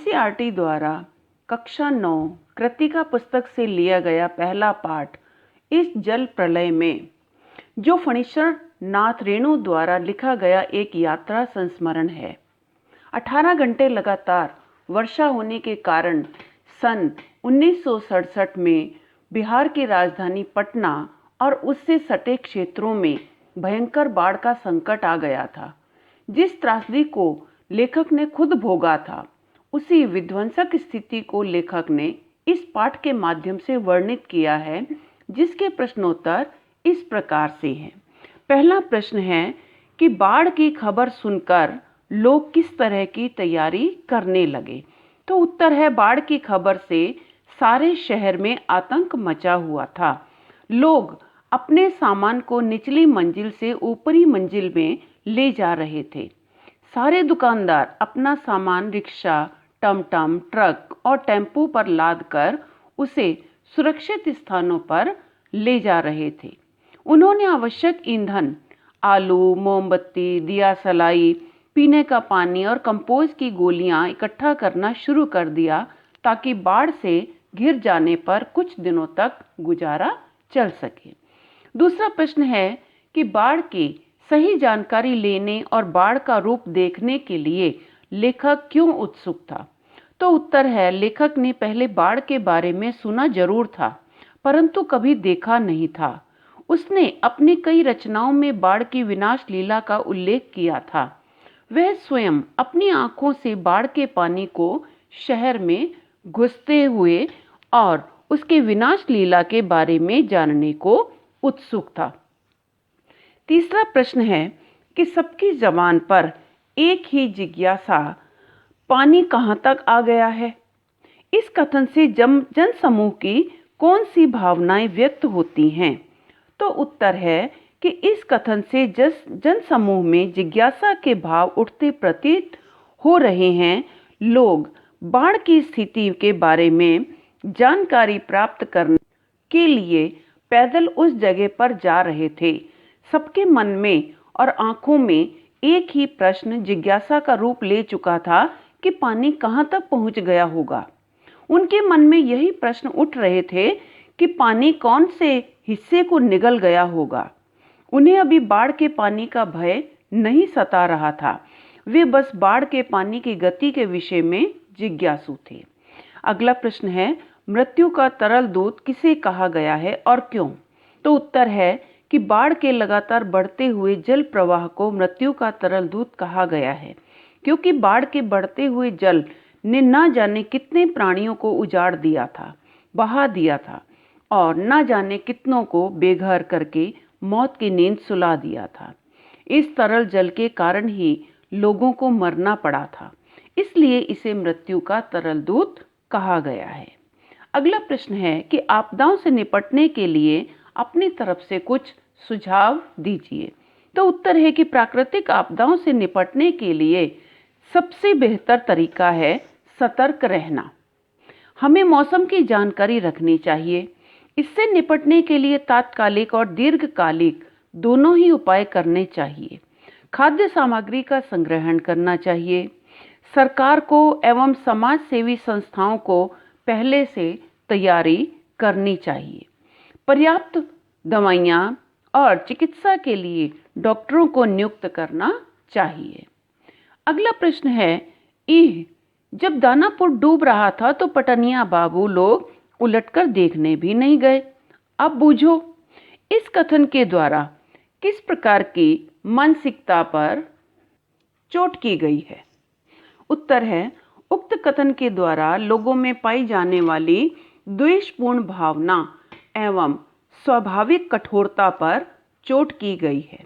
NCERT द्वारा कक्षा 9 कृतिका पुस्तक से लिया गया पहला पाठ इस जल प्रलय में जो फणीश्वर नाथ रेणु द्वारा लिखा गया एक यात्रा संस्मरण है। 18 घंटे लगातार वर्षा होने के कारण सन 1967 में बिहार की राजधानी पटना और उससे सटे क्षेत्रों में भयंकर बाढ़ का संकट आ गया था। जिस त्रासदी को लेखक ने खुद भोगा था, उसी विध्वंसक स्थिति को लेखक ने इस पाठ के माध्यम से वर्णित किया है, जिसके प्रश्नोत्तर इस प्रकार से हैं। पहला प्रश्न है कि बाढ़ की खबर सुनकर लोग किस तरह की तैयारी करने लगे। तो उत्तर है, बाढ़ की खबर से सारे शहर में आतंक मचा हुआ था। लोग अपने सामान को निचली मंजिल से ऊपरी मंजिल में ले जा रहे थे। सारे दुकानदार अपना सामान रिक्शा, टमटम, ट्रक और टेम्पो पर लाद कर उसे सुरक्षित स्थानों पर ले जा रहे थे। उन्होंने आवश्यक ईंधन, आलू, मोमबत्ती, दिया सलाई, पीने का पानी और कंपोज की गोलियां इकट्ठा करना शुरू कर दिया, ताकि बाढ़ से घिर जाने पर कुछ दिनों तक गुजारा चल सके। दूसरा प्रश्न है कि बाढ़ की सही जानकारी लेने और बाढ़ का रूप देखने के लिए लेखक क्यों उत्सुक था। तो उत्तर है, लेखक ने पहले बाढ़ के बारे में सुना जरूर था, परंतु कभी देखा नहीं था। उसने अपनी कई रचनाओं में बाढ़ की विनाश लीला का उल्लेख किया था। वह स्वयं अपनी आंखों से बाढ़ के पानी को शहर में घुसते हुए और उसके विनाश लीला के बारे में जानने को उत्सुक था। तीसरा प्रश्न है कि सबकी जबान पर एक ही जिज्ञासा, पानी कहां तक आ गया है। इस कथन से जन समूह की कौन सी भावनाएं व्यक्त होती हैं। तो उत्तर है कि इस कथन से जन समूह में जिज्ञासा के भाव उठते प्रतीत हो रहे हैं। लोग बाढ़ की स्थिति के बारे में जानकारी प्राप्त करने के लिए पैदल उस जगह पर जा रहे थे। सबके मन में और आंखों में एक ही प्रश्न जिज्ञासा का रूप ले चुका था कि पानी कहां तक पहुंच गया होगा। उनके मन में यही प्रश्न उठ रहे थे कि पानी कौन से हिस्से को निगल गया होगा। उन्हें अभी बाढ़ के पानी का भय नहीं सता रहा था। वे बस बाढ़ के पानी की गति के विषय में जिज्ञासु थे। अगला प्रश्न है, मृत्यु का तरल दूत किसे कहा गया है और क्यों। तो उत्तर है कि बाढ़ के लगातार बढ़ते हुए जल प्रवाह को मृत्यु का तरल दूत कहा गया है, क्योंकि बाढ़ के बढ़ते हुए जल ने न जाने कितने प्राणियों को उजाड़ दिया था, बहा दिया था और न जाने कितनों को बेघर करके मौत की नींद सुला दिया था। इस तरल जल के कारण ही लोगों को मरना पड़ा था, इसलिए इसे मृत्यु का तरल दूत कहा गया है। अगला प्रश्न है कि आपदाओं से निपटने के लिए अपनी तरफ से कुछ सुझाव दीजिए। तो उत्तर है कि प्राकृतिक आपदाओं से निपटने के लिए सबसे बेहतर तरीका है सतर्क रहना। हमें मौसम की जानकारी रखनी चाहिए। इससे निपटने के लिए तात्कालिक और दीर्घकालिक दोनों ही उपाय करने चाहिए। खाद्य सामग्री का संग्रहण करना चाहिए। सरकार को एवं समाज सेवी संस्थाओं को पहले से तैयारी करनी चाहिए। पर्याप्त दवाइयाँ और चिकित्सा के लिए डॉक्टरों को नियुक्त करना चाहिए। अगला प्रश्न है, जब दानापुर डूब रहा था तो पटनिया बाबू लोग उलटकर देखने भी नहीं गए। अब बूझो, इस कथन के द्वारा किस प्रकार की मानसिकता पर चोट की गई है। उत्तर है, उक्त कथन के द्वारा लोगों में पाई जाने वाली द्वेषपूर्ण भावना एवं स्वाभाविक कठोरता पर चोट की गई है,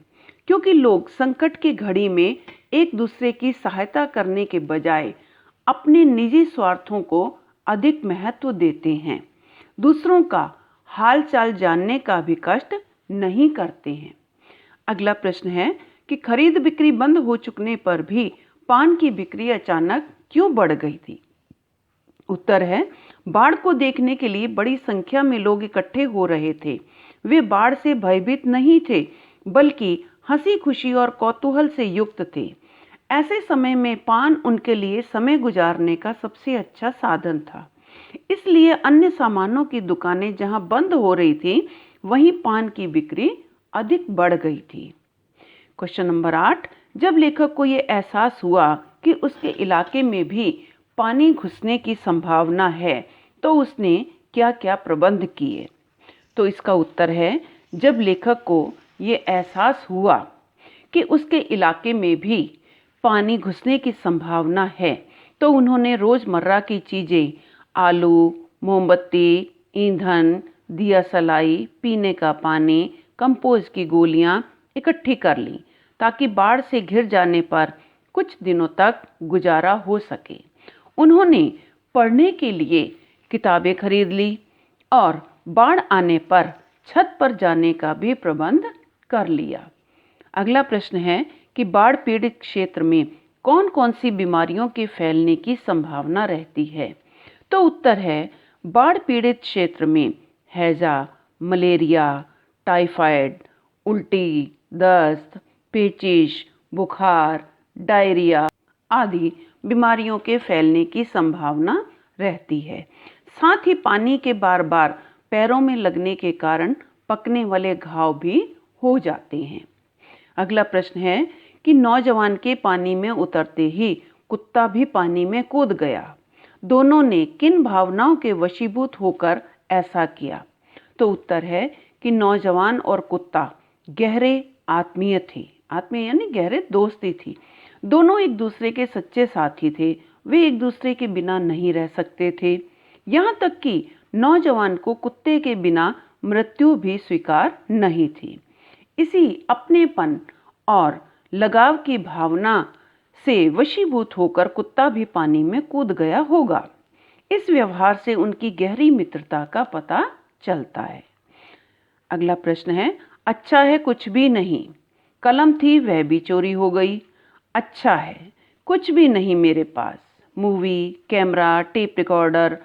क्योंकि लोग संकट की घड़ी में एक दूसरे की सहायता करने के बजाय अपने निजी स्वार्थों को अधिक महत्व देते हैं। दूसरों का हाल चाल जानने का भी कष्ट नहीं करते हैं। अगला प्रश्न है कि खरीद बिक्री बंद हो चुकने पर भी पान की बिक्री अचानक क्यों बढ़ गई थी। उत्तर है, बाढ़ को देखने के लिए बड़ी संख्या में लोग इकट्ठे हो रहे थे। वे बाढ़ से भयभीत नहीं थे, बल्कि हंसी खुशी और कौतूहल से युक्त थे। ऐसे समय में पान उनके लिए समय गुजारने का सबसे अच्छा साधन था। इसलिए अन्य सामानों की दुकानें जहां बंद हो रही थी, वहीं पान की बिक्री अधिक बढ़ गई थी। क्वेश्चन नंबर 8, जब लेखक को यह एहसास हुआ कि उसके इलाके में भी पानी घुसने की संभावना है, तो उसने क्या-क्या प्रबंध किए? तो इसका उत्तर है, जब लेखक को ये एहसास हुआ कि उसके इलाके में भी पानी घुसने की संभावना है, तो उन्होंने रोज़मर्रा की चीज़ें आलू, मोमबत्ती, ईंधन, दिया सलाई, पीने का पानी, कंपोस्ट की गोलियां इकट्ठी कर लीं, ताकि बाढ़ से घिर जाने पर कुछ दिनों तक गुजारा हो सके। उन्होंने पढ़ने के लिए किताबें खरीद ली और बाढ़ आने पर छत पर जाने का भी प्रबंध कर लिया। अगला प्रश्न है कि बाढ़ पीड़ित क्षेत्र में कौन कौन सी बीमारियों के फैलने की संभावना रहती है? तो उत्तर है, बाढ़ पीड़ित क्षेत्र में हैजा, मलेरिया, टाइफाइड, उल्टी, दस्त, पेचिश, बुखार, डायरिया आदि बीमारियों के फैलने की संभावना रहती है। साथ ही पानी के बार बार पैरों में लगने के कारण पकने वाले घाव भी हो जाते हैं। अगला प्रश्न है कि नौजवान के पानी में उतरते ही कुत्ता भी पानी में कूद गया। दोनों ने किन भावनाओं के वशीभूत होकर ऐसा किया? तो उत्तर है कि नौजवान और कुत्ता गहरे आत्मीय थे। आत्मीय यानी गहरे दोस्ती थी। दोनों एक दूसरे के सच्चे साथी थे। वे एक दूसरे के बिना नहीं रह सकते थे। यहाँ तक कि नौजवान को कुत्ते के बिना मृत्यु भी स्वीकार नहीं थी। इसी अपनेपन और लगाव की भावना से वशीभूत होकर कुत्ता भी पानी में कूद गया होगा। इस व्यवहार से उनकी गहरी मित्रता का पता चलता है। अगला प्रश्न है, अच्छा है कुछ भी नहीं, कलम थी वह भी चोरी हो गई। अच्छा है कुछ भी नहीं मेरे पास। मूवी, कैमरा, टेप रिकॉर्डर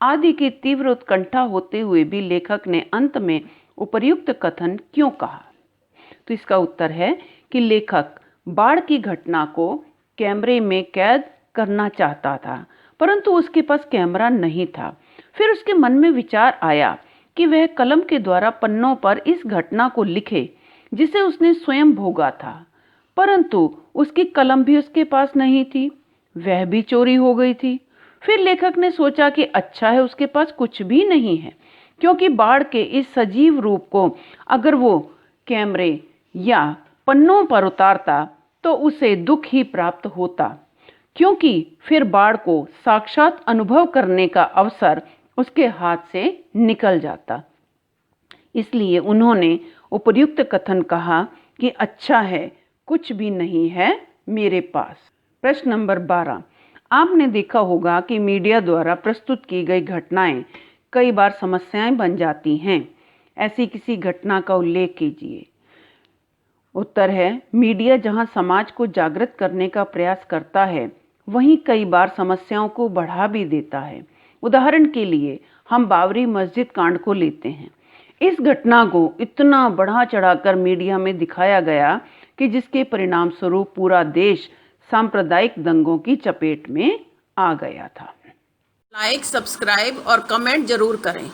आदि की तीव्र उत्कंठा होते हुए भी लेखक ने अंत में उपर्युक्त कथन क्यों कहा? तो इसका उत्तर है कि लेखक बाढ़ की घटना को कैमरे में कैद करना चाहता था, परंतु उसके पास कैमरा नहीं था। फिर उसके मन में विचार आया कि वह कलम के द्वारा पन्नों पर इस घटना को लिखे जिसे उसने स्वयं भोगा था, परंतु उसकी कलम भी उसके पास नहीं थी, वह भी चोरी हो गई थी। फिर लेखक ने सोचा कि अच्छा है उसके पास कुछ भी नहीं है, क्योंकि बाढ़ के इस सजीव रूप को अगर वो कैमरे या पन्नों पर उतारता तो उसे दुख ही प्राप्त होता, क्योंकि फिर बाढ़ को साक्षात अनुभव करने का अवसर उसके हाथ से निकल जाता। इसलिए उन्होंने उपर्युक्त कथन कहा कि अच्छा है कुछ भी नहीं है मेरे पास। प्रश्न नंबर 12, आपने देखा होगा कि मीडिया द्वारा प्रस्तुत की गई घटनाएं कई बार समस्याएं बन जाती हैं। ऐसी किसी घटना का उल्लेख कीजिए। उत्तर है, मीडिया जहां समाज को जागृत करने का प्रयास करता है, वहीं कई बार समस्याओं को बढ़ा भी देता है। उदाहरण के लिए हम बाबरी मस्जिद कांड को लेते हैं। इस घटना को इतना बढ़ा चढ़ाकर मीडिया में दिखाया गया कि जिसके परिणाम स्वरूप पूरा देश सांप्रदायिक दंगों की चपेट में आ गया था। लाइक, सब्सक्राइब और कमेंट जरूर करें।